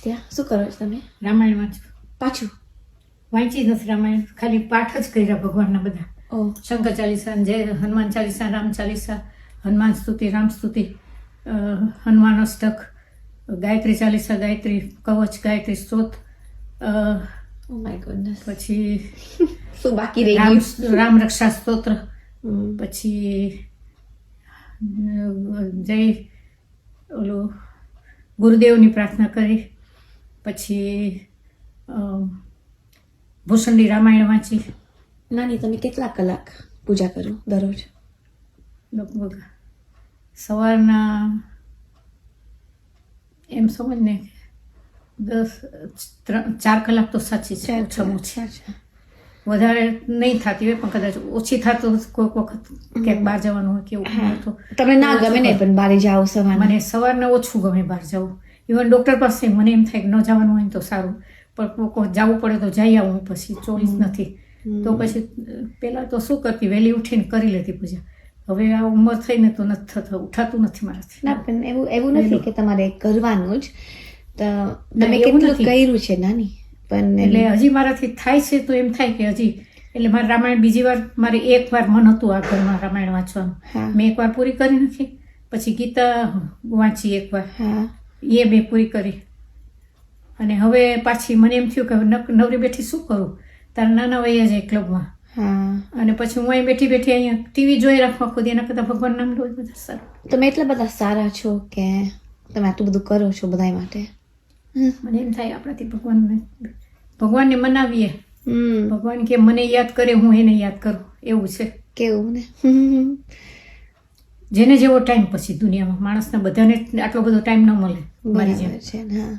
ત્યાં શું કરો છો તમે? રામાયણ વાંચું. પાછું વાંચી નથી રામાયણ, ખાલી પાઠ જ કર્યા ભગવાનના બધા. ઓ શંકર ચાલીસા, જય હનુમાન ચાલીસા, રામ ચાલીસા, હનુમાન સ્તુતિ, રામ સ્તુતિ, હનુમાન અષ્ટક, ગાયત્રી ચાલીસા, ગાયત્રી કવચ, ગાયત્રી સ્ત્રોત, ઓ માય ગોડનેસ. પછી શું બાકી રહી ગયું? રામ રક્ષા સ્તોત્ર, હમ. પછી જય ઓલું ગુરુદેવની પ્રાર્થના કરી, પછી ભૂષંડી રામાયણ વાંચી. નાની તમે કેટલા કલાક પૂજા કરો દરરોજ? લગભગ સવારના એમ સમજ ને 4 કલાક તો સાચી છે, ઓછામાં ઓછી. વધારે નહીં થતી હોય પણ કદાચ ઓછી થતું કોઈક વખત ક્યાંક બહાર જવાનું હોય કે એવું હોય તો. તમને ના ગમે ને પણ બારે જાઓ સવારે? મને સવારને ઓછું ગમે બહાર જવું. ઇવન ડૉક્ટર પાસે મને એમ થાય કે ન જવાનું હોય ને તો સારું, પણ જવું પડે તો જઈ આવું. પછી ચોઈસ નથી તો પછી પહેલાં તો શું કરતી, વહેલી ઉઠીને કરી લેતી પૂજા. હવે આ ઉંમર થઈને તો નથી થતું, ઉઠાતું નથી મારાથી. ના પણ એવું નથી કે તમારે કરવાનું જ. તો તમે એવું કેટલું નથી. કર્યું છે નાની? પણ એટલે હજી મારાથી થાય છે તો એમ થાય કે હજી, એટલે મારે રામાયણ બીજી વાર, મારે એક વાર મન હતું આ ઘરમાં રામાયણ વાંચવાનું. હા. મેં એકવાર પૂરી કરી નાખી. પછી ગીતા વાંચી એકવાર, હા એ મેં પૂરી કરી. અને હવે પાછી મને એમ થયું કે હવે નવરી બેઠી શું કરું, તારા નાના વયે જાય ક્લબમાં. હા. અને પછી હું અહીં બેઠી બેઠી અહીંયા ટીવી જોઈ રાખવા ખુદ, એના કરતાં ભગવાન નામ લો બધા સારું. તમે એટલા બધા સારા છો કે તમે આટલું બધું કરો છો બધા માટે. મને એમ થાય આપણાથી ભગવાનને મનાવીએ. હમ. ભગવાન કે મને યાદ કરે, હું એને યાદ કરું, એવું છે. કેવું ને. જેને જેવો ટાઈમ પછી દુનિયામાં માણસને બધાને આટલો બધો ટાઈમ ન મળે મારી જેમ. બરાબર છે ને. હા